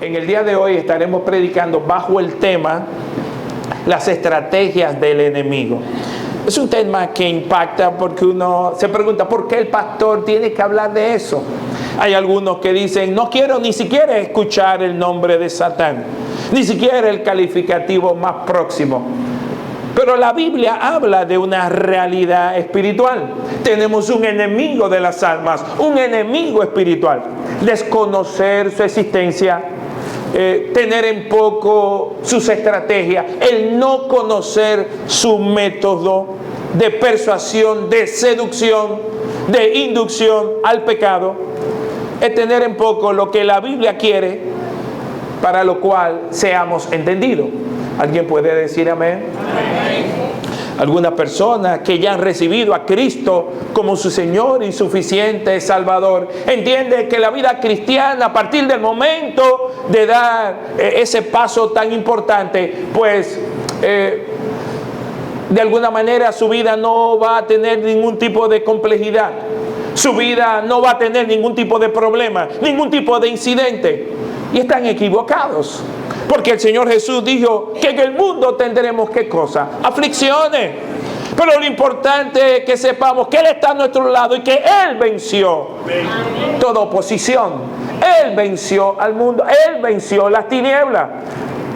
En el día de hoy estaremos predicando bajo el tema las estrategias del enemigo. Es un tema que impacta porque uno se pregunta ¿por qué el pastor tiene que hablar de eso? Hay algunos que dicen no quiero ni siquiera escuchar el nombre de Satán, ni siquiera el calificativo más próximo. Pero la Biblia habla de una realidad espiritual. Tenemos un enemigo de las almas, un enemigo espiritual. Desconocer su existencia, tener en poco sus estrategias, el no conocer su método de persuasión, de seducción, de inducción al pecado, es tener en poco lo que la Biblia quiere para lo cual seamos entendidos. ¿Alguien puede decir amén? Algunas personas que ya han recibido a Cristo como su Señor y suficiente Salvador entienden que la vida cristiana, a partir del momento de dar ese paso tan importante, pues de alguna manera su vida no va a tener ningún tipo de complejidad, su vida no va a tener ningún tipo de problema, ningún tipo de incidente. Y están equivocados. Porque el Señor Jesús dijo que en el mundo tendremos ¿qué cosa? Aflicciones. Pero lo importante es que sepamos que Él está a nuestro lado y que Él venció toda oposición. Él venció al mundo. Él venció las tinieblas.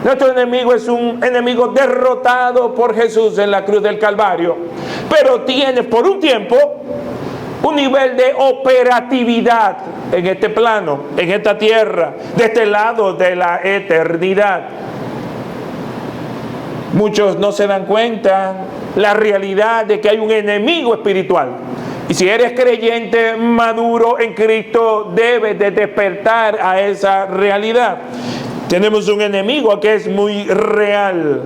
Nuestro enemigo es un enemigo derrotado por Jesús en la cruz del Calvario. Pero tiene por un tiempo un nivel de operatividad en este plano, en esta tierra, de este lado de la eternidad. Muchos no se dan cuenta la realidad de que hay un enemigo espiritual. Y si eres creyente maduro en Cristo, debes de despertar a esa realidad. Tenemos un enemigo que es muy real.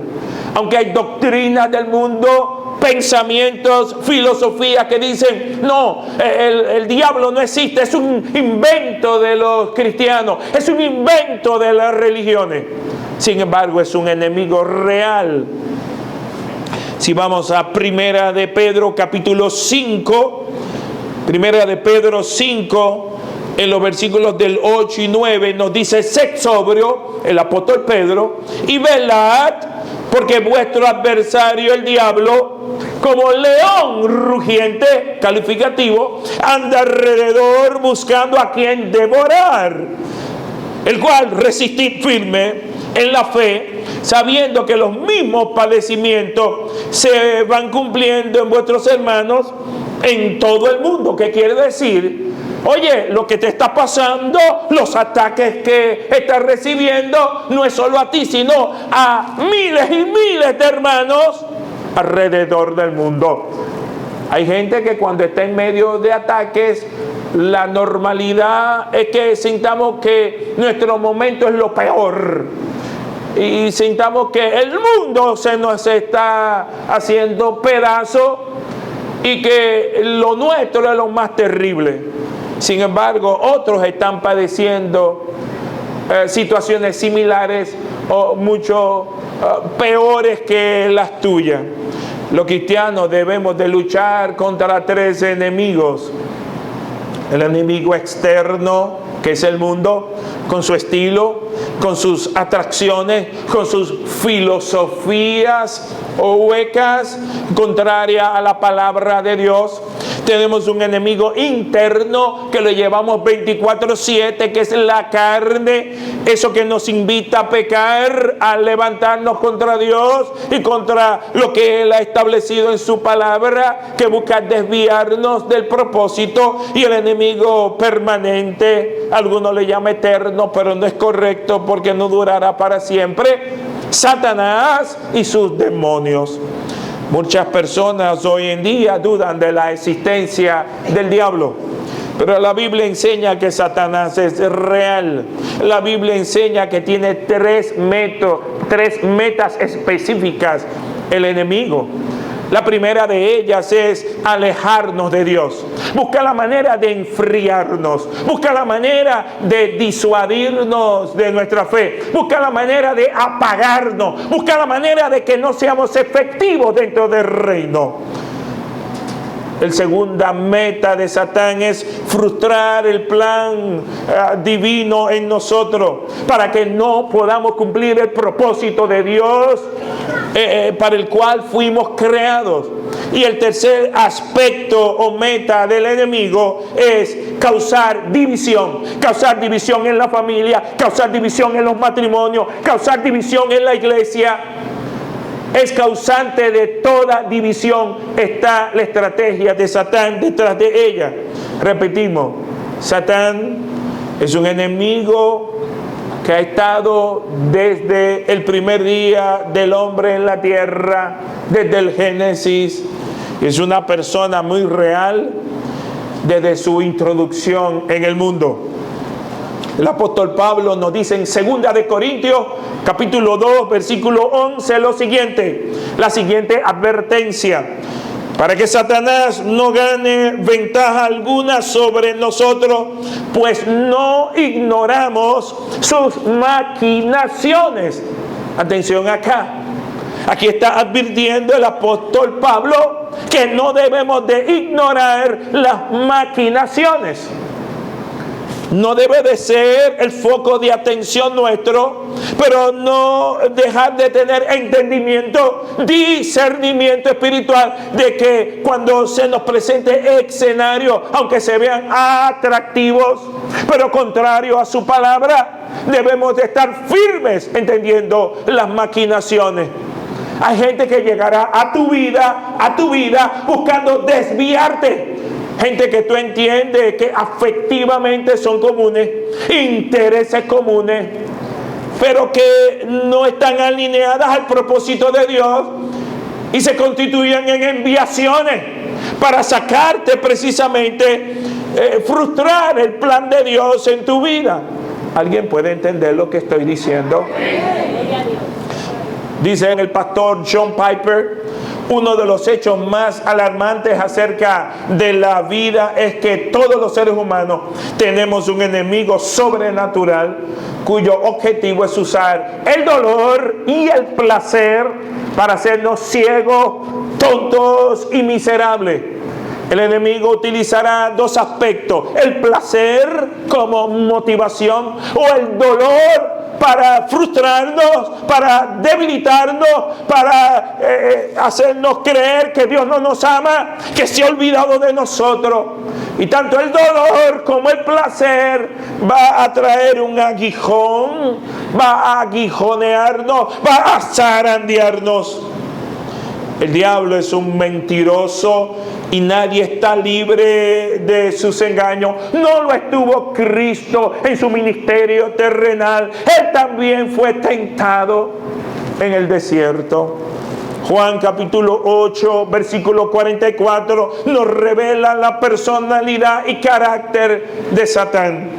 Aunque hay doctrinas del mundo, pensamientos, filosofías que dicen no, el diablo no existe, es un invento de los cristianos, es un invento de las religiones. Sin embargo, es un enemigo real. Si vamos a Primera de Pedro capítulo 5, Primera de Pedro 5, en los versículos del 8 y 9 nos dice: sed sobrio, el apóstol Pedro, y velad, porque vuestro adversario el diablo, como león rugiente, calificativo, anda alrededor buscando a quien devorar, el cual resistid firme en la fe, sabiendo que los mismos padecimientos se van cumpliendo en vuestros hermanos en todo el mundo. ¿Qué quiere decir? Oye, lo que te está pasando, los ataques que estás recibiendo, no es solo a ti, sino a miles y miles de hermanos alrededor del mundo. Hay gente que cuando está en medio de ataques, la normalidad es que sintamos que nuestro momento es lo peor. Y sintamos que el mundo se nos está haciendo pedazos y que lo nuestro es lo más terrible. Sin embargo, otros están padeciendo situaciones similares o mucho peores que las tuyas. Los cristianos debemos de luchar contra tres enemigos. El enemigo externo, que es el mundo, con su estilo, con sus atracciones, con sus filosofías huecas, contraria a la palabra de Dios. Tenemos un enemigo interno que lo llevamos 24/7, que es la carne, eso que nos invita a pecar, a levantarnos contra Dios y contra lo que Él ha establecido en su palabra, que busca desviarnos del propósito. Y el enemigo permanente, algunos le llaman eterno, pero no es correcto porque no durará para siempre, Satanás y sus demonios. Muchas personas hoy en día dudan de la existencia del diablo, pero la Biblia enseña que Satanás es real. La Biblia enseña que tiene tres metas específicas el enemigo. La primera de ellas es alejarnos de Dios. Busca la manera de enfriarnos. Busca la manera de disuadirnos de nuestra fe. Busca la manera de apagarnos. Busca la manera de que no seamos efectivos dentro del reino. La segunda meta de Satán es frustrar el plan divino en nosotros para que no podamos cumplir el propósito de Dios para el cual fuimos creados. Y el tercer aspecto o meta del enemigo es causar división en la familia, causar división en los matrimonios, causar división en la iglesia. Es causante de toda división. Está la estrategia de Satán detrás de ella. Repetimos, Satán es un enemigo que ha estado desde el primer día del hombre en la tierra, desde el Génesis. Es una persona muy real desde su introducción en el mundo. El apóstol Pablo nos dice en 2 de Corintios, capítulo 2, versículo 11, lo siguiente, la siguiente advertencia: para que Satanás no gane ventaja alguna sobre nosotros, pues no ignoramos sus maquinaciones. Atención acá. Aquí está advirtiendo el apóstol Pablo que no debemos de ignorar las maquinaciones. No debe de ser el foco de atención nuestro, pero no dejar de tener entendimiento, discernimiento espiritual, de que cuando se nos presente escenarios, aunque se vean atractivos, pero contrarios a su palabra, debemos de estar firmes entendiendo las maquinaciones. Hay gente que llegará a tu vida buscando desviarte. Gente que tú entiendes que afectivamente son comunes, intereses comunes, pero que no están alineadas al propósito de Dios y se constituyen en enviaciones para sacarte precisamente, frustrar el plan de Dios en tu vida. ¿Alguien puede entender lo que estoy diciendo? Dice el pastor John Piper, uno de los hechos más alarmantes acerca de la vida es que todos los seres humanos tenemos un enemigo sobrenatural cuyo objetivo es usar el dolor y el placer para hacernos ciegos, tontos y miserables. El enemigo utilizará dos aspectos: el placer como motivación o el dolor para frustrarnos, para debilitarnos, para hacernos creer que Dios no nos ama, que se ha olvidado de nosotros. Y tanto el dolor como el placer va a traer un aguijón, va a aguijonearnos, va a zarandearnos. El diablo es un mentiroso y nadie está libre de sus engaños. No lo estuvo Cristo en su ministerio terrenal. Él también fue tentado en el desierto. Juan capítulo 8, versículo 44 nos revela la personalidad y carácter de Satán.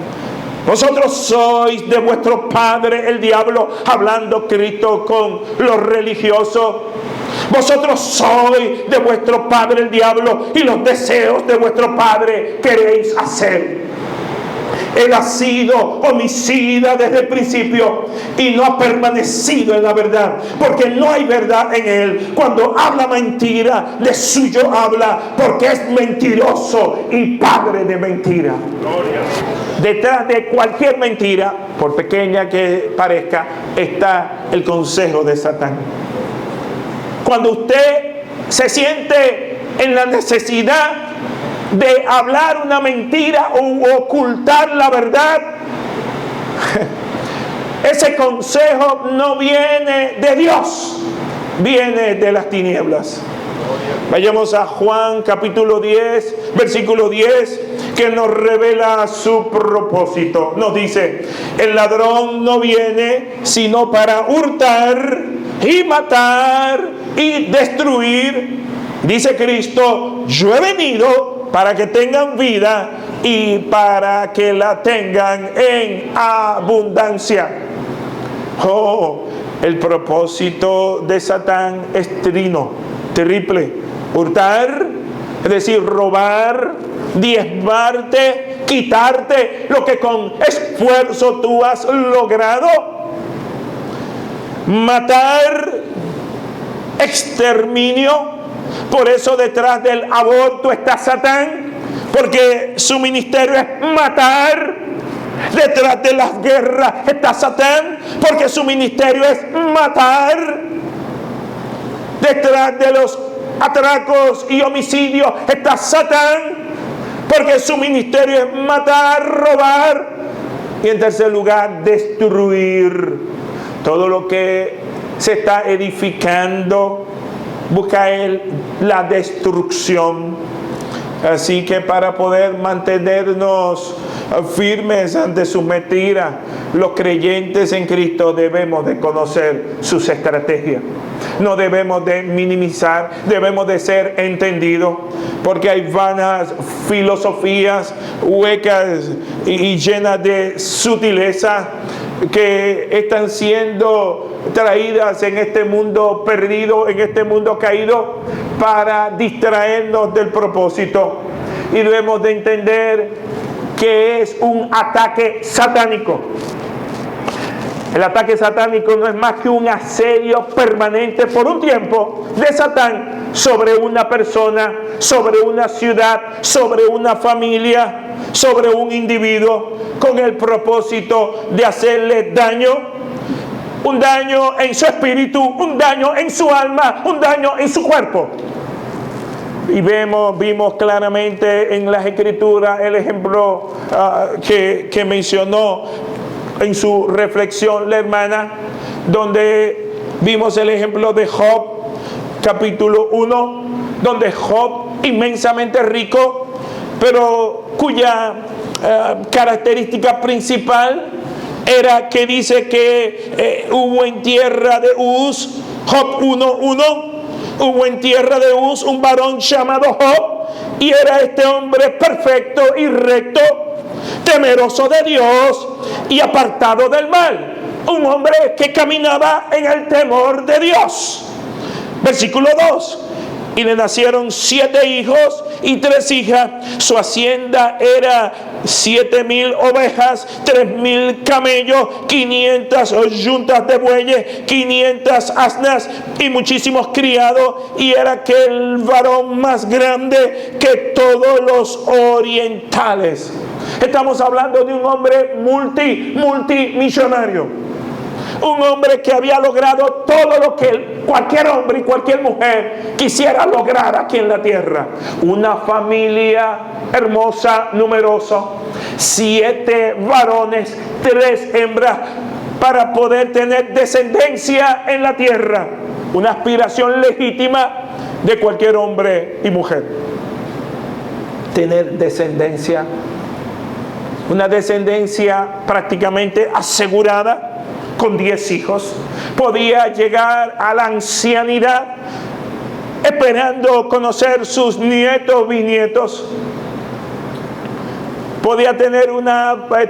Vosotros sois de vuestro padre el diablo, hablando Cristo con los religiosos. Vosotros sois de vuestro padre el diablo y los deseos de vuestro padre queréis hacer. Él ha sido homicida desde el principio y no ha permanecido en la verdad, porque no hay verdad en él. Cuando habla mentira, de suyo habla, porque es mentiroso y padre de mentira. Detrás de cualquier mentira, por pequeña que parezca, está el consejo de Satán. Cuando usted se siente en la necesidad de hablar una mentira o ocultar la verdad, ese consejo no viene de Dios, viene de las tinieblas. Vayamos a Juan capítulo 10, versículo 10, que nos revela su propósito. Nos dice: el ladrón no viene sino para hurtar y matar y destruir. Dice Cristo: yo he venido para que tengan vida y para que la tengan en abundancia. Oh, el propósito de Satán es triple: hurtar, es decir, robar, diezmarte, quitarte lo que con esfuerzo tú has logrado, matar, exterminio, Por eso detrás del aborto está Satán, porque su ministerio es matar. Detrás de las guerras está Satán, porque su ministerio es matar. Detrás de los atracos y homicidios está Satán, porque su ministerio es matar, robar. Y en tercer lugar, destruir. Todo lo que se está edificando, busca él la destrucción. Así que para poder mantenernos firmes ante sus mentiras, los creyentes en Cristo debemos de conocer sus estrategias. No debemos de minimizar, debemos de ser entendidos, porque hay vanas filosofías huecas y llenas de sutileza que están siendo traídas en este mundo perdido, en este mundo caído, para distraernos del propósito. Y debemos de entender que es un ataque satánico. El ataque satánico no es más que un asedio permanente por un tiempo de Satán sobre una persona, sobre una ciudad, sobre una familia, sobre un individuo, con el propósito de hacerle daño. Un daño en su espíritu, un daño en su alma, un daño en su cuerpo. Y vimos claramente en las Escrituras el ejemplo que mencionó en su reflexión la hermana, donde vimos el ejemplo de Job, capítulo 1, donde Job, inmensamente rico, pero cuya característica principal era que dice que hubo en tierra de Uz, Job 1:1, hubo en tierra de Uz un varón llamado Job, y era este hombre perfecto y recto, temeroso de Dios y apartado del mal. Un hombre que caminaba en el temor de Dios. Versículo 2. Y le nacieron 7 hijos y 3 hijas. Su hacienda era 7,000 ovejas, 3,000 camellos, 500 yuntas de bueyes, 500 asnas y muchísimos criados. Y era aquel varón más grande que todos los orientales. Estamos hablando de un hombre multimillonario. Un hombre que había logrado todo lo que cualquier hombre y cualquier mujer quisiera lograr aquí en la tierra. Una familia hermosa, numerosa, 7 varones, 3 hembras, para poder tener descendencia en la tierra. Una aspiración legítima de cualquier hombre y mujer. Tener descendencia. Una descendencia prácticamente asegurada. Con 10 hijos, podía llegar a la ancianidad esperando conocer sus nietos, bisnietos.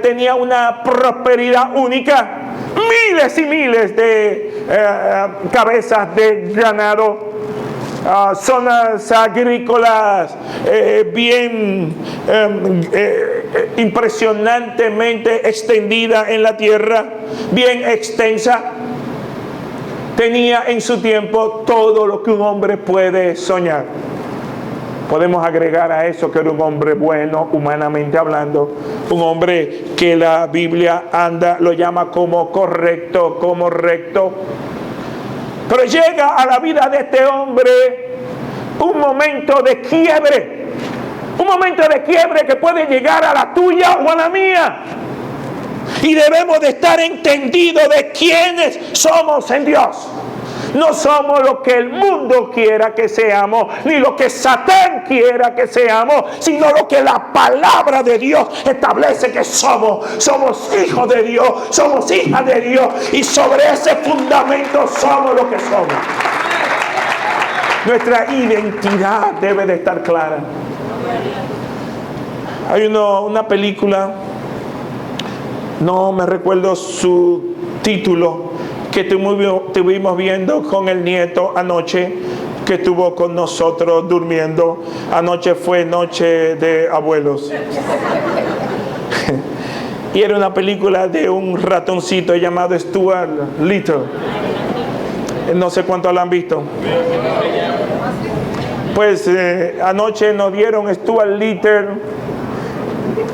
Tenía una prosperidad única, miles y miles de cabezas de ganado, zonas agrícolas bien impresionantemente extendida en la tierra, bien extensa. Tenía en su tiempo todo lo que un hombre puede soñar. Podemos agregar a eso que era un hombre bueno, humanamente hablando, un hombre que la Biblia lo llama como correcto, como recto. Pero llega a la vida de este hombre un momento de quiebre. Un momento de quiebre que puede llegar a la tuya o a la mía. Y debemos de estar entendidos de quiénes somos en Dios. No somos lo que el mundo quiera que seamos, ni lo que Satán quiera que seamos, sino lo que la palabra de Dios establece que somos. Somos hijos de Dios, somos hijas de Dios, y sobre ese fundamento somos lo que somos. Nuestra identidad debe de estar clara. Hay una película, no me recuerdo su título, que estuvimos viendo con el nieto anoche, que estuvo con nosotros durmiendo. Anoche fue noche de abuelos. Y era una película de un ratoncito llamado Stuart Little. No sé cuántos la han visto. Pues anoche nos dieron Stuart Little,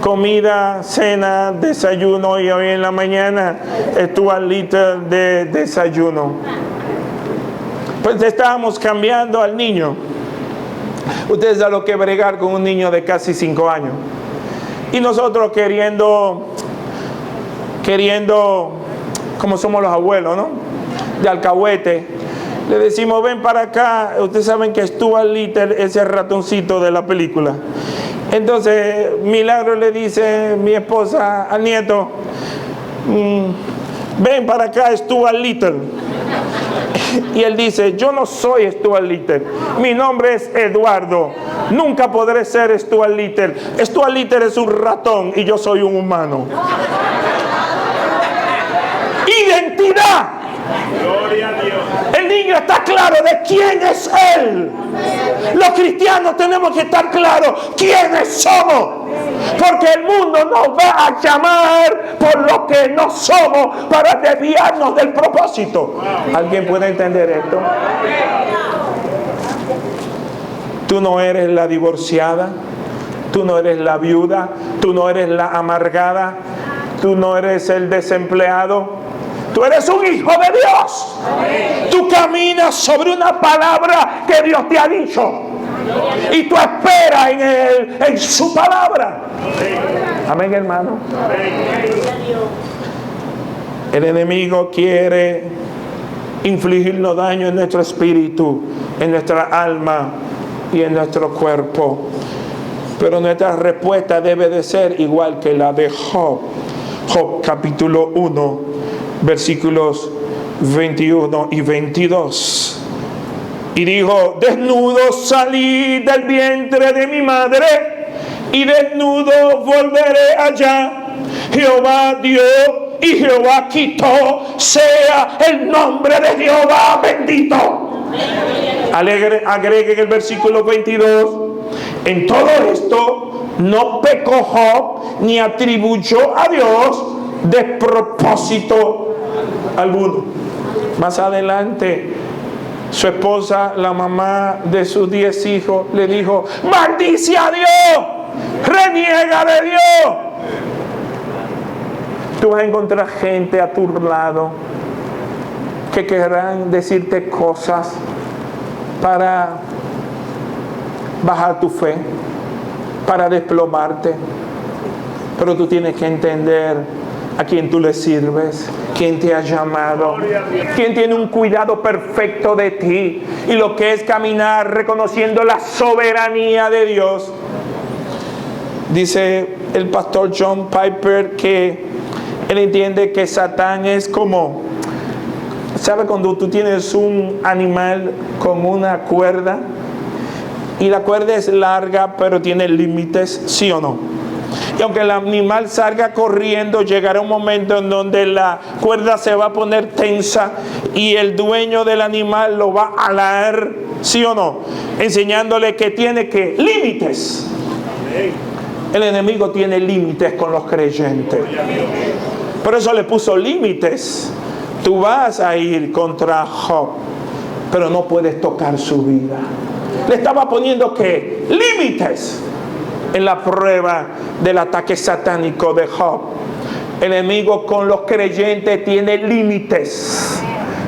comida, cena, desayuno, y hoy en la mañana Stuart Little de desayuno. Pues estábamos cambiando al niño. Ustedes saben lo que bregar con un niño de casi 5 años. Y nosotros queriendo, como somos los abuelos, ¿no? De alcahuete, le decimos, ven para acá. Ustedes saben que Stuart Little es el ratoncito de la película. Entonces, Milagro le dice, mi esposa, al nieto, ven para acá, Stuart Little. Y él dice, yo no soy Stuart Little, mi nombre es Eduardo, nunca podré ser Stuart Little. Stuart Little es un ratón y yo soy un humano. Identidad. Gloria a Dios. El niño está claro de quién es él. Los cristianos tenemos que estar claros quiénes somos, porque el mundo nos va a llamar por lo que no somos para desviarnos del propósito. ¿Alguien puede entender esto? Tú no eres la divorciada, tú no eres la viuda, tú no eres la amargada, tú no eres el desempleado. Tú eres un hijo de Dios. Tú caminas sobre una palabra que Dios te ha dicho. Y tú esperas en Él, en su palabra. Amén, hermano. El enemigo quiere infligirnos daño en nuestro espíritu, en nuestra alma y en nuestro cuerpo. Pero nuestra respuesta debe de ser igual que la de Job. Job capítulo 1. Versículos 21 y 22. Y dijo, desnudo salí del vientre de mi madre, y desnudo volveré allá. Jehová dio y Jehová quitó, sea el nombre de Jehová bendito. Agregue en el versículo 22, en todo esto no pecó Job ni atribuyó a Dios despropósito alguno. Más adelante, su esposa, la mamá de sus 10 hijos, le dijo, maldice a Dios, reniega de Dios. Tú vas a encontrar gente a tu lado que querrán decirte cosas para bajar tu fe, para desplomarte. Pero tú tienes que entender a quién tú le sirves, quién te ha llamado, quién tiene un cuidado perfecto de ti, y lo que es caminar reconociendo la soberanía de Dios. Dice el pastor John Piper que él entiende que Satán es como, ¿sabe cuando tú tienes un animal con una cuerda y la cuerda es larga pero tiene límites, sí o no? Y aunque el animal salga corriendo, llegará un momento en donde la cuerda se va a poner tensa y el dueño del animal lo va a alar, ¿sí o no? Enseñándole que tiene que límites. El enemigo tiene límites con los creyentes. Por eso le puso límites. Tú vas a ir contra Job, pero no puedes tocar su vida. Le estaba poniendo que límites en la prueba del ataque satánico de Job. El enemigo con los creyentes tiene límites.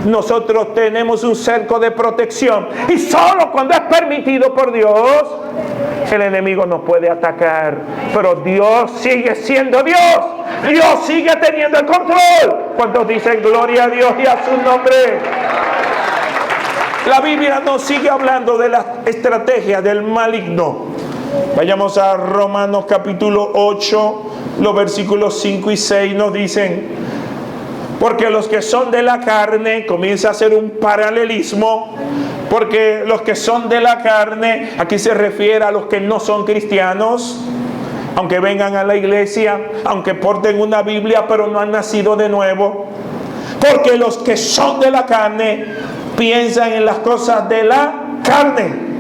Nosotros tenemos un cerco de protección y solo cuando es permitido por Dios el enemigo nos puede atacar. Pero Dios sigue siendo Dios. Dios sigue teniendo el control. ¿Cuántos dicen gloria a Dios y a su nombre? La Biblia nos sigue hablando de la estrategia del maligno. Vayamos a Romanos capítulo 8, los versículos 5 y 6 nos dicen, porque los que son de la carne, comienza a hacer un paralelismo, porque los que son de la carne, aquí se refiere a los que no son cristianos, aunque vengan a la iglesia, aunque porten una Biblia, pero no han nacido de nuevo, porque los que son de la carne piensan en las cosas de la carne,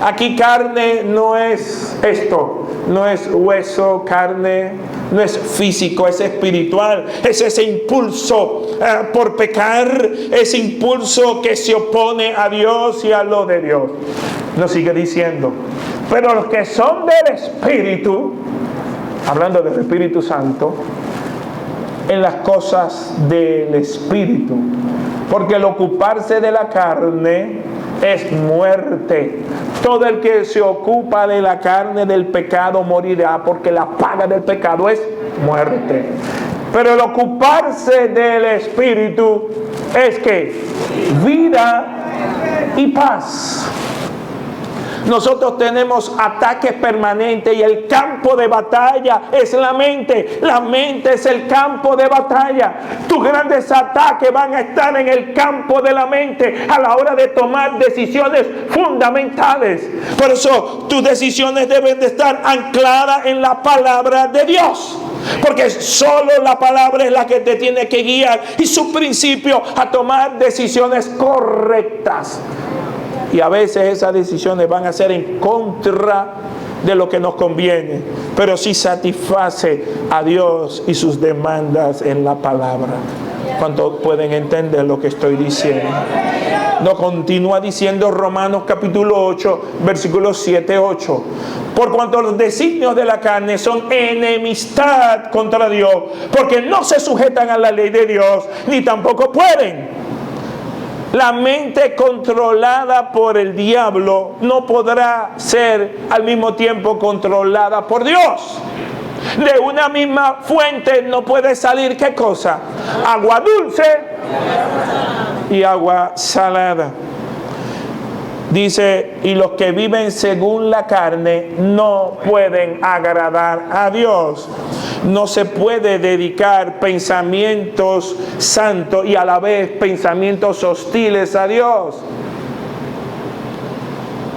Aquí carne no es esto, no es hueso, carne, no es físico, es espiritual. Es ese impulso por pecar, ese impulso que se opone a Dios y a lo de Dios. Nos sigue diciendo, pero los que son del Espíritu, hablando del Espíritu Santo, en las cosas del Espíritu, porque el ocuparse de la carne es muerte. Todo el que se ocupa de la carne del pecado morirá, porque la paga del pecado es muerte. Pero el ocuparse del Espíritu es que vida y paz. Nosotros tenemos ataques permanentes y el campo de batalla es la mente. La mente es el campo de batalla. Tus grandes ataques van a estar en el campo de la mente a la hora de tomar decisiones fundamentales. Por eso tus decisiones deben de estar ancladas en la palabra de Dios. Porque solo la palabra es la que te tiene que guiar y su principio a tomar decisiones correctas. Y a veces esas decisiones van a ser en contra de lo que nos conviene, pero sí satisface a Dios y sus demandas en la palabra. ¿Cuántos pueden entender lo que estoy diciendo? Nos continúa diciendo Romanos capítulo 8, versículos 7-8. Por cuanto los designios de la carne son enemistad contra Dios, porque no se sujetan a la ley de Dios, ni tampoco pueden. La mente controlada por el diablo no podrá ser al mismo tiempo controlada por Dios. De una misma fuente no puede salir, ¿qué cosa? Agua dulce y agua salada. Dice, y los que viven según la carne no pueden agradar a Dios. No se puede dedicar pensamientos santos y a la vez pensamientos hostiles a Dios.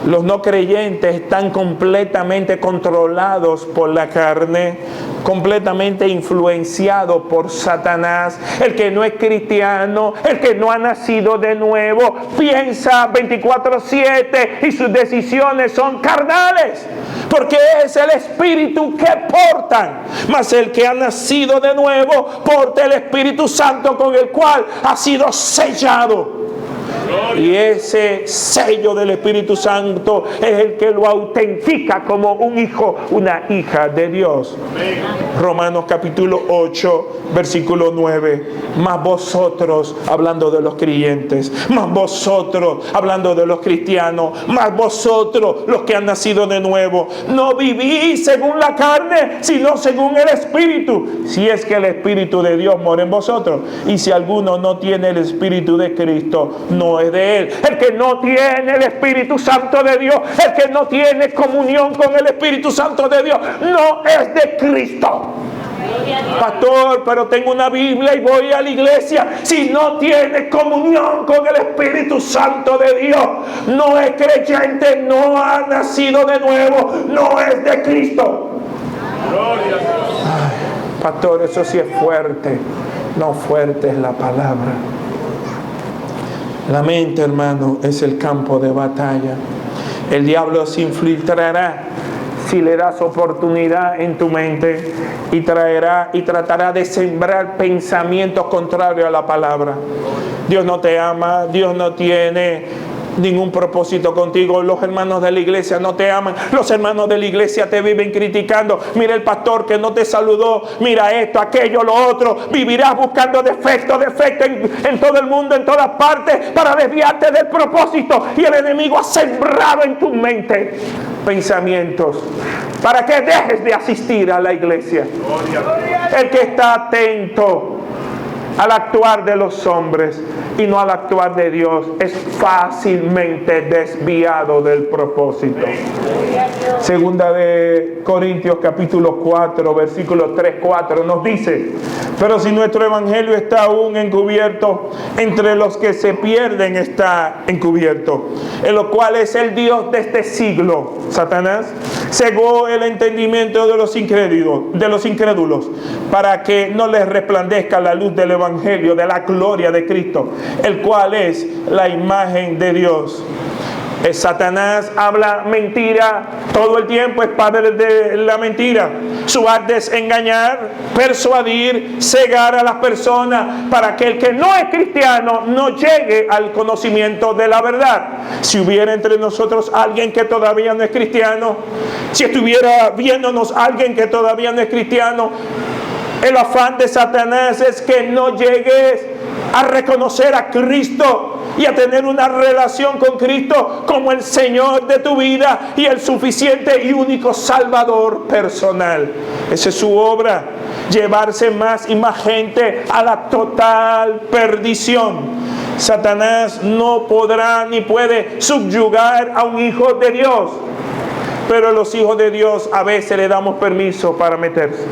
Los no creyentes están completamente controlados por la carne, completamente influenciado por Satanás. El que no es cristiano, el que no ha nacido de nuevo, piensa 24/7 y sus decisiones son carnales, porque es el Espíritu que portan. Mas el que ha nacido de nuevo porta el Espíritu Santo con el cual ha sido sellado. Y ese sello del Espíritu Santo es el que lo autentica como un hijo, una hija de Dios. Romanos capítulo 8, versículo 9. Mas vosotros, hablando de los creyentes, mas vosotros, hablando de los cristianos, mas vosotros, los que han nacido de nuevo, no vivís según la carne, sino según el Espíritu. Si es que el Espíritu de Dios mora en vosotros. Y si alguno no tiene el Espíritu de Cristo, no es de él. El que no tiene el Espíritu Santo de Dios, el que no tiene comunión con el Espíritu Santo de Dios, no es de Cristo. Pastor, pero tengo una Biblia y voy a la iglesia. Si no tiene comunión con el Espíritu Santo de Dios, no es creyente, no ha nacido de nuevo, no es de Cristo. Ay, pastor, eso sí es fuerte. No, fuerte es la palabra. La mente, hermano, es el campo de batalla. El diablo se infiltrará si le das oportunidad en tu mente y tratará de sembrar pensamientos contrarios a la palabra. Dios no te ama, Dios no tiene ningún propósito contigo. Los hermanos de la iglesia no te aman. Los hermanos de la iglesia te viven criticando. Mira el pastor que no te saludó. Mira esto, aquello, lo otro. Vivirás buscando defectos en todo el mundo, en todas partes, para desviarte del propósito. Y el enemigo ha sembrado en tu mente pensamientos para que dejes de asistir a la iglesia. El que está atento al actuar de los hombres y no al actuar de Dios es fácilmente desviado del propósito. Segunda de Corintios capítulo 4 versículos 3-4 nos dice: pero si nuestro evangelio está aún encubierto, entre los que se pierden está encubierto, en lo cual es el Dios de este siglo, Satanás, cegó el entendimiento de los incrédulos, para que no les resplandezca la luz del evangelio de la gloria de Cristo, el cual es la imagen de Dios. Satanás habla mentira todo el tiempo, es padre de la mentira. Su arte es engañar, persuadir, cegar a las personas para que el que no es cristiano no llegue al conocimiento de la verdad. Si hubiera entre nosotros alguien que todavía no es cristiano, si estuviera viéndonos alguien que todavía no es cristiano, el afán de Satanás es que no llegues a reconocer a Cristo y a tener una relación con Cristo como el Señor de tu vida y el suficiente y único Salvador personal. Esa es su obra, llevarse más y más gente a la total perdición. Satanás no podrá ni puede subyugar a un hijo de Dios, pero los hijos de Dios a veces le damos permiso para meterse.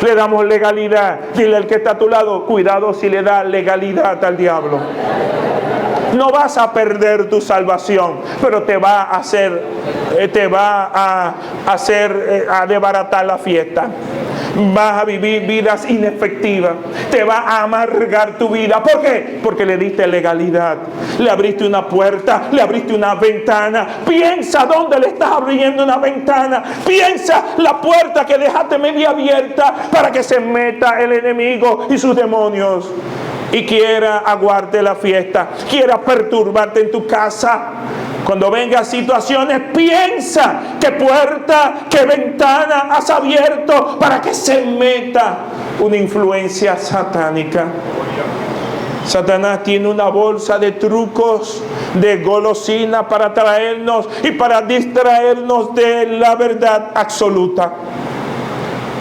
Le damos legalidad. Dile al que está a tu lado, cuidado si le da legalidad al diablo. No vas a perder tu salvación, pero te va a desbaratar la fiesta. Vas a vivir vidas inefectivas. Te va a amargar tu vida. ¿Por qué? Porque le diste legalidad. Le abriste una puerta, le abriste una ventana. Piensa dónde le estás abriendo una ventana. Piensa la puerta que dejaste media abierta para que se meta el enemigo y sus demonios y quiera aguarte la fiesta, quiera perturbarte en tu casa. Cuando vengan situaciones, piensa qué puerta, qué ventana has abierto para que se meta una influencia satánica. Satanás tiene una bolsa de trucos, de golosina para traernos y para distraernos de la verdad absoluta.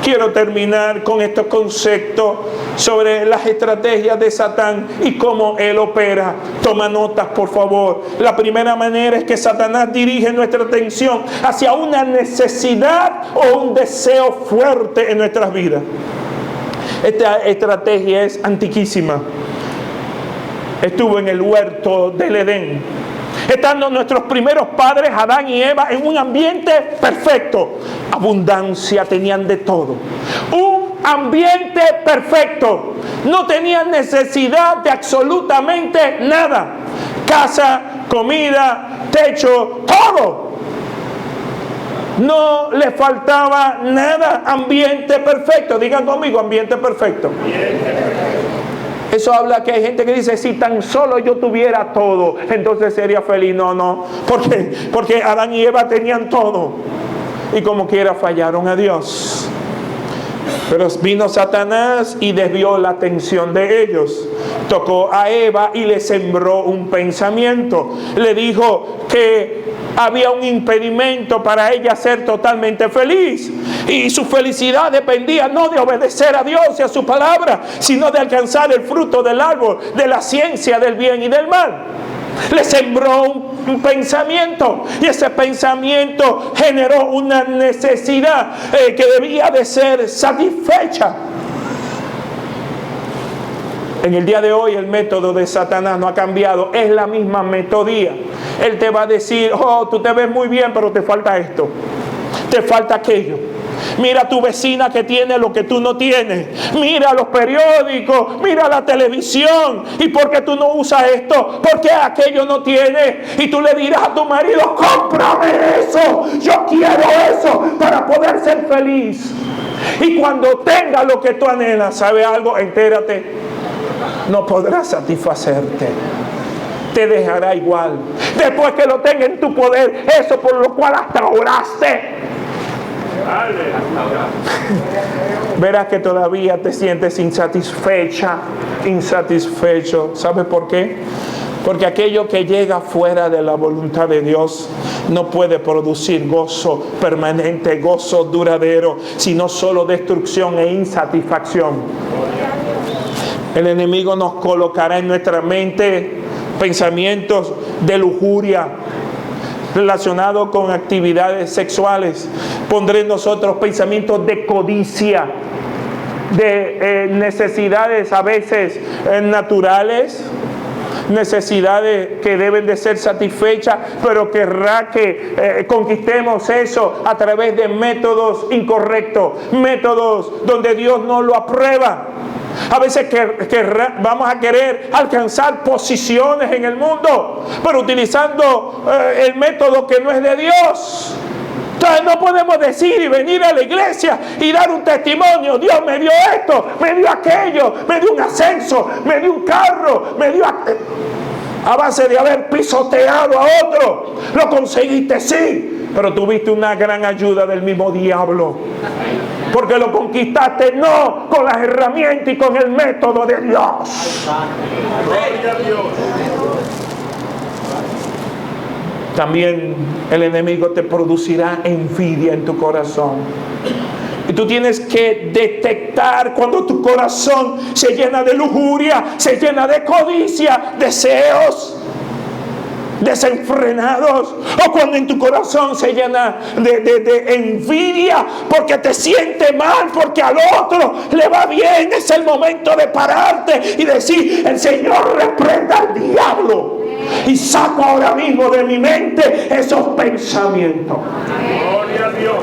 Quiero terminar con estos conceptos sobre las estrategias de Satán y cómo él opera. Toma notas, por favor. La primera manera es que Satanás dirige nuestra atención hacia una necesidad o un deseo fuerte en nuestras vidas. Esta estrategia es antiquísima. Estuvo en el huerto del Edén. Estando nuestros primeros padres, Adán y Eva, en un ambiente perfecto. Abundancia, tenían de todo. Un ambiente perfecto. No tenían necesidad de absolutamente nada. Casa, comida, techo, todo. No le faltaba nada. Ambiente perfecto. Digan conmigo, ambiente perfecto. Eso habla que hay gente que dice, si tan solo yo tuviera todo, entonces sería feliz. No. ¿Por qué? Porque Adán y Eva tenían todo. Y como quiera fallaron a Dios. Pero vino Satanás y desvió la atención de ellos. Tocó a Eva y le sembró un pensamiento. Le dijo que había un impedimento para ella ser totalmente feliz. Y su felicidad dependía no de obedecer a Dios y a su palabra, sino de alcanzar el fruto del árbol, de la ciencia del bien y del mal. Le sembró un pensamiento y ese pensamiento generó una necesidad que debía de ser satisfecha. En el día de hoy el método de Satanás no ha cambiado, es la misma metodía. Él te va a decir, tú te ves muy bien, pero te falta esto, te falta aquello. Mira a tu vecina que tiene lo que tú no tienes. Mira los periódicos, mira la televisión. ¿Y por qué tú no usas esto? ¿Por qué aquello no tiene? Y tú le dirás a tu marido, cómprame eso. Yo quiero eso para poder ser feliz. Y cuando tenga lo que tú anhelas, ¿sabe algo? Entérate, no podrá satisfacerte. Te dejará igual. Después que lo tenga en tu poder, eso por lo cual hasta oraste, verás que todavía te sientes insatisfecho. ¿Sabes por qué? Porque aquello que llega fuera de la voluntad de Dios no puede producir gozo permanente, gozo duradero, sino solo destrucción e insatisfacción. El enemigo nos colocará en nuestra mente pensamientos de lujuria relacionados con actividades sexuales. Pondré en nosotros pensamientos de codicia, de necesidades a veces naturales, necesidades que deben de ser satisfechas, pero querrá que conquistemos eso a través de métodos incorrectos, métodos donde Dios no lo aprueba. A veces vamos a querer alcanzar posiciones en el mundo, pero utilizando el método que no es de Dios. Entonces no podemos decir y venir a la iglesia y dar un testimonio. Dios me dio esto, me dio aquello, me dio un ascenso, me dio un carro, me dio... A base de haber pisoteado a otro, lo conseguiste, sí, pero tuviste una gran ayuda del mismo diablo. Porque lo conquistaste no con las herramientas y con el método de Dios. También el enemigo te producirá envidia en tu corazón. Y tú tienes que detectar cuando tu corazón se llena de lujuria, se llena de codicia, deseos desenfrenados, o cuando en tu corazón se llena de envidia porque te sientes mal, porque al otro le va bien. Es el momento de pararte y decir: el Señor reprenda al diablo y saco ahora mismo de mi mente esos pensamientos. Gloria a Dios.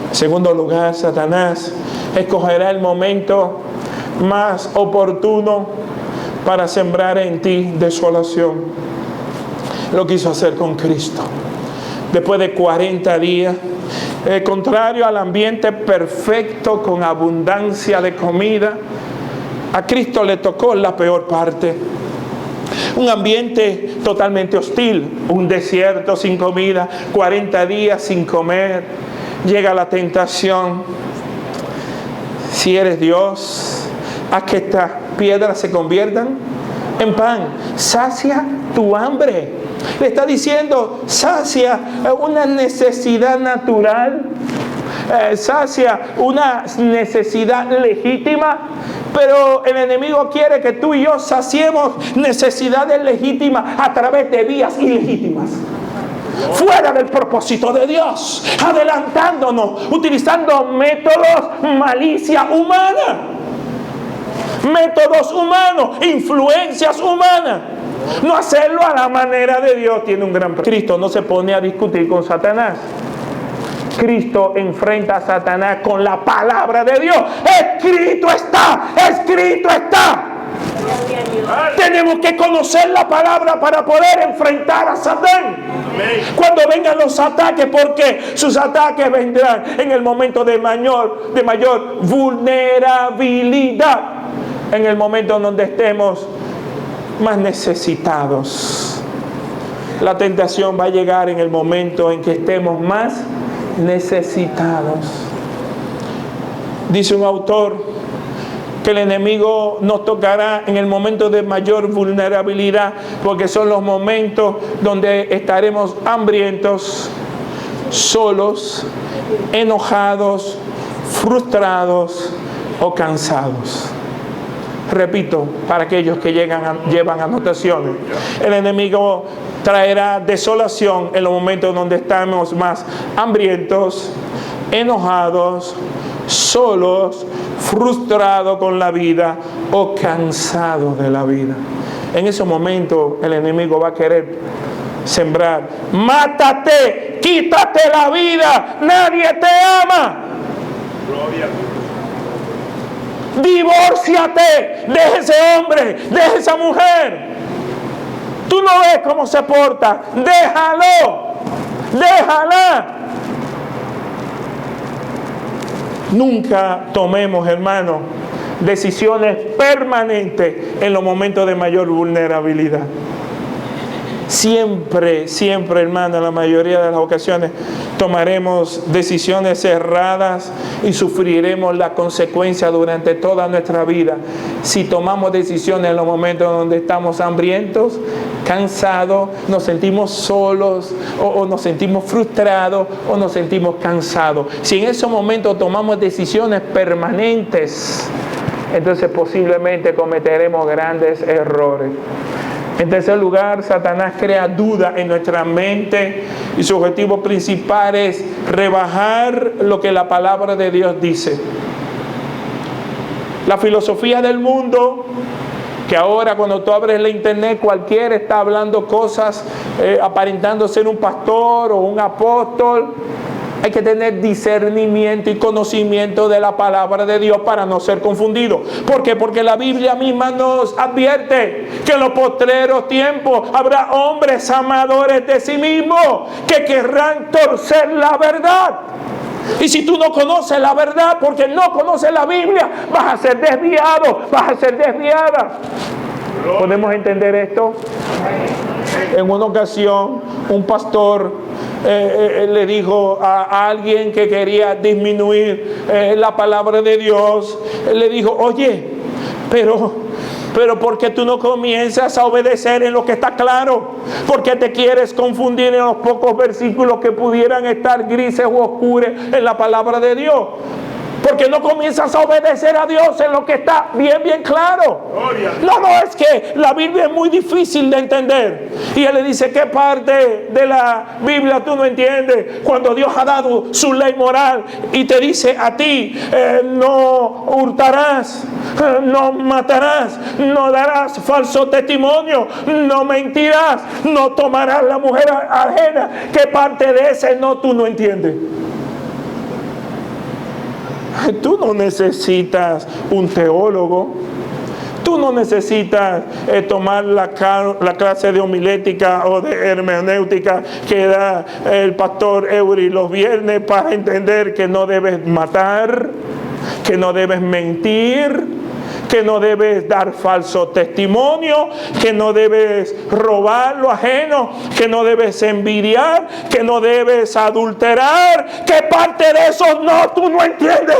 En segundo lugar, Satanás escogerá el momento más oportuno para sembrar en ti desolación. Lo quiso hacer con Cristo. Después de 40 días, contrario al ambiente perfecto con abundancia de comida, a Cristo le tocó la peor parte. Un ambiente totalmente hostil, un desierto sin comida, 40 días sin comer. Llega la tentación: si eres Dios, haz que estas piedras se conviertan en pan. Sacia tu hambre. Le está diciendo: sacia una necesidad natural, sacia una necesidad legítima. Pero el enemigo quiere que tú y yo saciemos necesidades legítimas a través de vías ilegítimas, fuera del propósito de Dios, adelantándonos, utilizando métodos, malicia humana, métodos humanos, influencias humanas. No hacerlo a la manera de Dios tiene un gran problema. Cristo no se pone a discutir con Satanás. Cristo enfrenta a Satanás con la palabra de Dios. Escrito está, escrito está. Tenemos que conocer la palabra para poder enfrentar a Satán cuando vengan los ataques, porque sus ataques vendrán en el momento de mayor vulnerabilidad, en el momento en donde estemos más necesitados. La tentación va a llegar en el momento en que estemos más necesitados. Dice un autor que el enemigo nos tocará en el momento de mayor vulnerabilidad, porque son los momentos donde estaremos hambrientos, solos, enojados, frustrados o cansados. Repito, para aquellos que llevan anotaciones: el enemigo traerá desolación en los momentos donde estamos más hambrientos, enojados, solos, frustrados con la vida o cansados de la vida. En esos momentos el enemigo va a querer sembrar: mátate, quítate la vida, nadie te ama. Gloria a Dios. Divórciate de ese hombre, de esa mujer. Tú no ves cómo se porta. Déjalo, déjala. Nunca tomemos, hermano, decisiones permanentes en los momentos de mayor vulnerabilidad. Siempre, hermano, en la mayoría de las ocasiones tomaremos decisiones erradas y sufriremos las consecuencias durante toda nuestra vida. Si tomamos decisiones en los momentos donde estamos hambrientos, cansados, nos sentimos solos, o nos sentimos frustrados, o nos sentimos cansados. Si en esos momentos tomamos decisiones permanentes, entonces posiblemente cometeremos grandes errores. En tercer lugar, Satanás crea duda en nuestra mente y su objetivo principal es rebajar lo que la palabra de Dios dice. La filosofía del mundo, que ahora cuando tú abres la internet cualquiera está hablando cosas aparentando ser un pastor o un apóstol, Hay que tener discernimiento y conocimiento de la palabra de Dios para no ser confundido. ¿Por qué? Porque la Biblia misma nos advierte que en los postreros tiempos habrá hombres amadores de sí mismos que querrán torcer la verdad. Y si tú no conoces la verdad porque no conoces la Biblia, vas a ser desviado, vas a ser desviada. ¿Podemos entender esto? En una ocasión, un pastor le dijo a alguien que quería disminuir la palabra de Dios, le dijo: oye, pero ¿por qué tú no comienzas a obedecer en lo que está claro? ¿Por qué te quieres confundir en los pocos versículos que pudieran estar grises o oscuros en la palabra de Dios? Porque no comienzas a obedecer a Dios en lo que está bien claro. No, es que la Biblia es muy difícil de entender. Y él le dice: ¿qué parte de la Biblia tú no entiendes? Cuando Dios ha dado su ley moral y te dice a ti: no hurtarás, no matarás, no darás falso testimonio, no mentirás, no tomarás la mujer ajena. ¿Qué parte de ese no tú no entiendes? Tú no necesitas un teólogo. Tú no necesitas tomar la clase de homilética o de hermenéutica que da el pastor Eury los viernes para entender que no debes matar, que no debes mentir, que no debes dar falso testimonio, que no debes robar lo ajeno, que no debes envidiar, que no debes adulterar. ¿Qué parte de eso no tú no entiendes?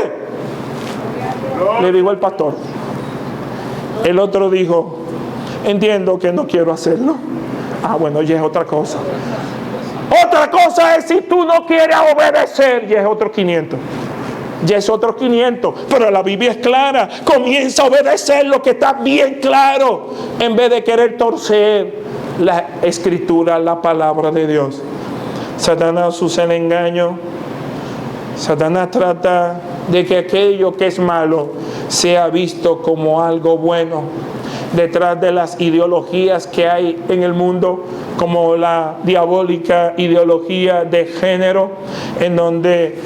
Le dijo el pastor. El otro dijo: entiendo que no quiero hacerlo. Bueno, ya es otra cosa. Otra cosa es si tú no quieres obedecer, ya es otro 500. Ya es otros 500, pero la Biblia es clara. Comienza a obedecer lo que está bien claro, en vez de querer torcer la Escritura, la palabra de Dios. Satanás usa el engaño. Satanás trata de que aquello que es malo sea visto como algo bueno. Detrás de las ideologías que hay en el mundo, como la diabólica ideología de género, en donde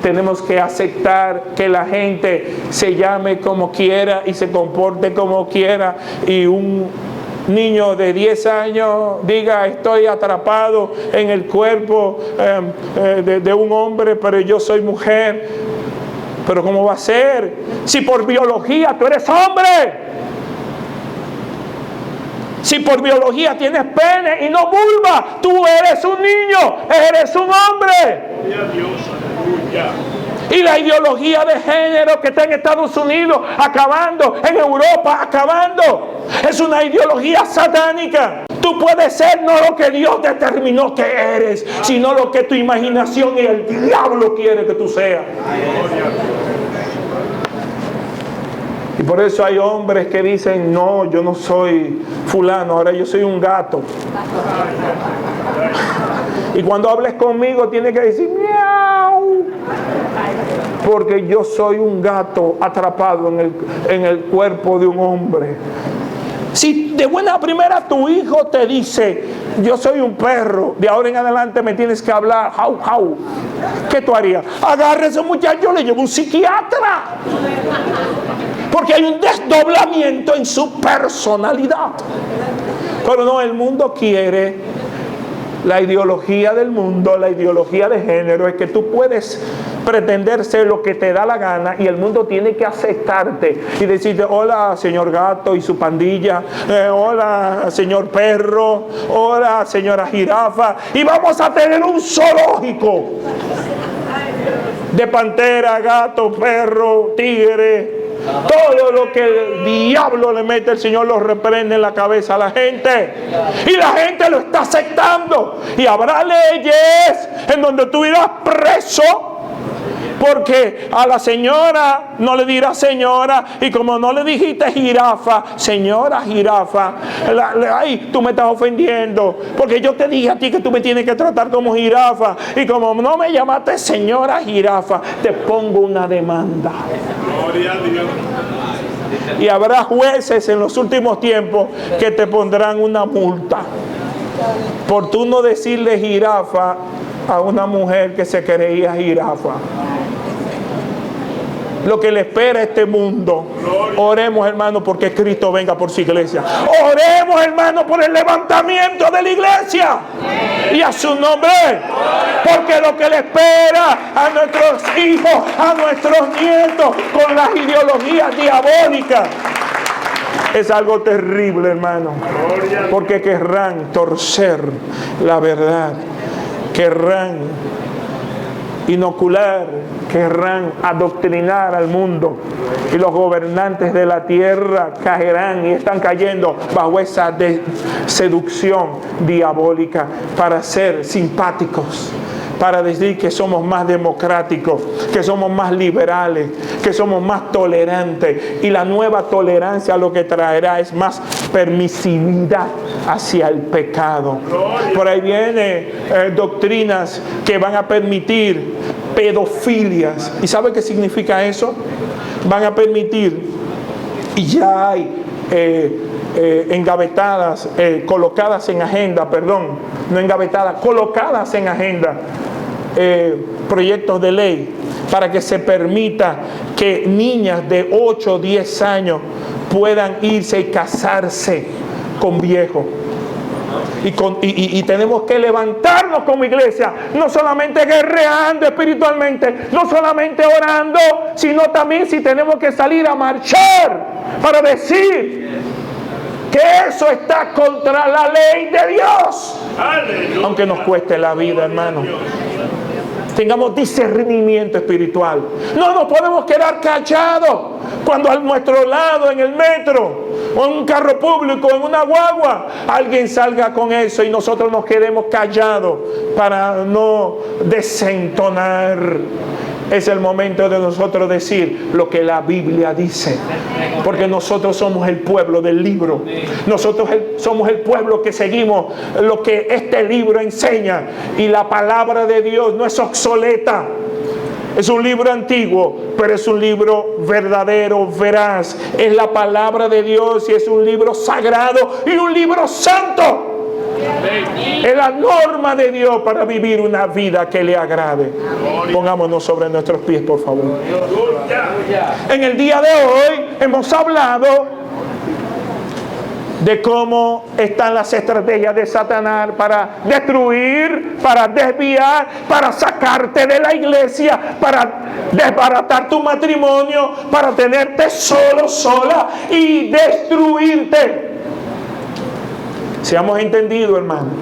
tenemos que aceptar que la gente se llame como quiera y se comporte como quiera, y un niño de 10 años diga: estoy atrapado en el cuerpo de un hombre, pero yo soy mujer. Pero ¿cómo va a ser si por biología tú eres hombre? Si por biología tienes pene y no vulva, tú eres un niño, eres un hombre. Y la ideología de género que está en Estados Unidos acabando, en Europa acabando, es una ideología satánica. Tú puedes ser no lo que Dios determinó que eres, sino lo que tu imaginación y el diablo quiere que tú seas. Y por eso hay hombres que dicen: no, yo no soy fulano, ahora yo soy un gato. Y cuando hables conmigo tienes que decir: miau, porque yo soy un gato atrapado en el cuerpo de un hombre. Si de buena primera tu hijo te dice: yo soy un perro, de ahora en adelante me tienes que hablar jau jau, ¿qué tú harías? Agarra a ese muchacho, le lleva a un psiquiatra, porque hay un desdoblamiento en su personalidad. Pero no, el mundo quiere, la ideología del mundo, la ideología de género, es que tú puedes pretender ser lo que te da la gana y el mundo tiene que aceptarte y decirte: hola señor gato y su pandilla, hola señor perro, hola señora jirafa, y vamos a tener un zoológico de pantera, gato, perro, tigre. Todo lo que el diablo le mete, el Señor lo reprende en la cabeza a la gente. Y la gente lo está aceptando. Y habrá leyes en donde tú irás preso, porque a la señora no le dirás señora, y como no le dijiste jirafa, señora jirafa, ay, tú me estás ofendiendo, porque yo te dije a ti que tú me tienes que tratar como jirafa, y como no me llamaste señora jirafa, te pongo una demanda. Gloria a Dios. Y habrá jueces en los últimos tiempos que te pondrán una multa por tú no decirle jirafa a una mujer que se creía jirafa. Lo que le espera a este mundo. Oremos, hermano, porque Cristo venga por su iglesia. Oremos, hermano, por el levantamiento de la iglesia y a su nombre. Porque lo que le espera a nuestros hijos, a nuestros nietos, con las ideologías diabólicas, es algo terrible, hermano. Porque querrán torcer la verdad, querrán inocular, querrán adoctrinar al mundo, y los gobernantes de la tierra caerán y están cayendo bajo esa seducción diabólica para ser simpáticos, para decir que somos más democráticos, que somos más liberales, que somos más tolerantes. Y la nueva tolerancia lo que traerá es más permisividad hacia el pecado. Por ahí vienen doctrinas que van a permitir pedofilias. ¿Y sabe qué significa eso? Van a permitir, y ya hay engavetadas, colocadas en agenda, perdón, no engavetadas, colocadas en agenda, proyectos de ley para que se permita que niñas de 8 o 10 años puedan irse y casarse con viejos. Y tenemos que levantarnos como iglesia, no solamente guerreando espiritualmente, no solamente orando, sino también si tenemos que salir a marchar para decir que eso está contra la ley de Dios. ¡Aleluya! Aunque nos cueste la vida, hermano. Tengamos discernimiento espiritual. No nos podemos quedar callados cuando a nuestro lado en el metro o en un carro público, en una guagua, alguien salga con eso y nosotros nos quedemos callados para no desentonar. Es el momento de nosotros decir lo que la Biblia dice, porque nosotros somos el pueblo del libro. Nosotros somos el pueblo que seguimos lo que este libro enseña, y la palabra de Dios no es obsoleta. Es un libro antiguo, pero es un libro verdadero, veraz. Es la palabra de Dios y es un libro sagrado y un libro santo. Es la norma de Dios para vivir una vida que le agrade. Pongámonos sobre nuestros pies, por favor. En el día de hoy hemos hablado de cómo están las estrategias de Satanás para destruir, para desviar, para sacarte de la iglesia, para desbaratar tu matrimonio, para tenerte solo, sola y destruirte. Seamos entendidos, hermanos.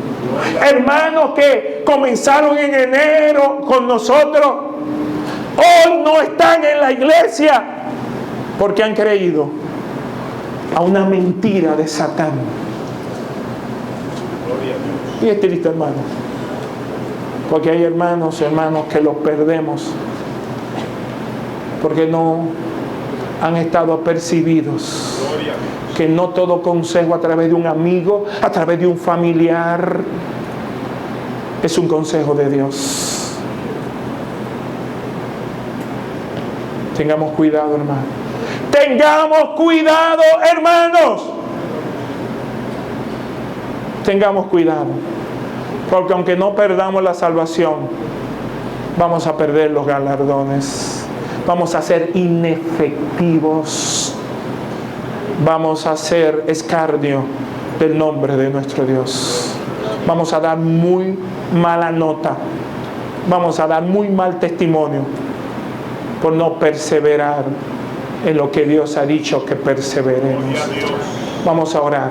Hermanos que comenzaron en enero con nosotros, hoy no están en la iglesia porque han creído a una mentira de Satán. Y es triste, hermano, porque hay hermanos que los perdemos porque no han estado apercibidos que no todo consejo a través de un amigo, a través de un familiar, es un consejo de Dios. Tengamos cuidado, hermano. Tengamos cuidado, hermanos. Tengamos cuidado. Porque aunque no perdamos la salvación, vamos a perder los galardones. Vamos a ser inefectivos. Vamos a hacer escarnio del nombre de nuestro Dios. Vamos a dar muy mala nota. Vamos a dar muy mal testimonio por no perseverar en lo que Dios ha dicho que perseveremos. Vamos a orar.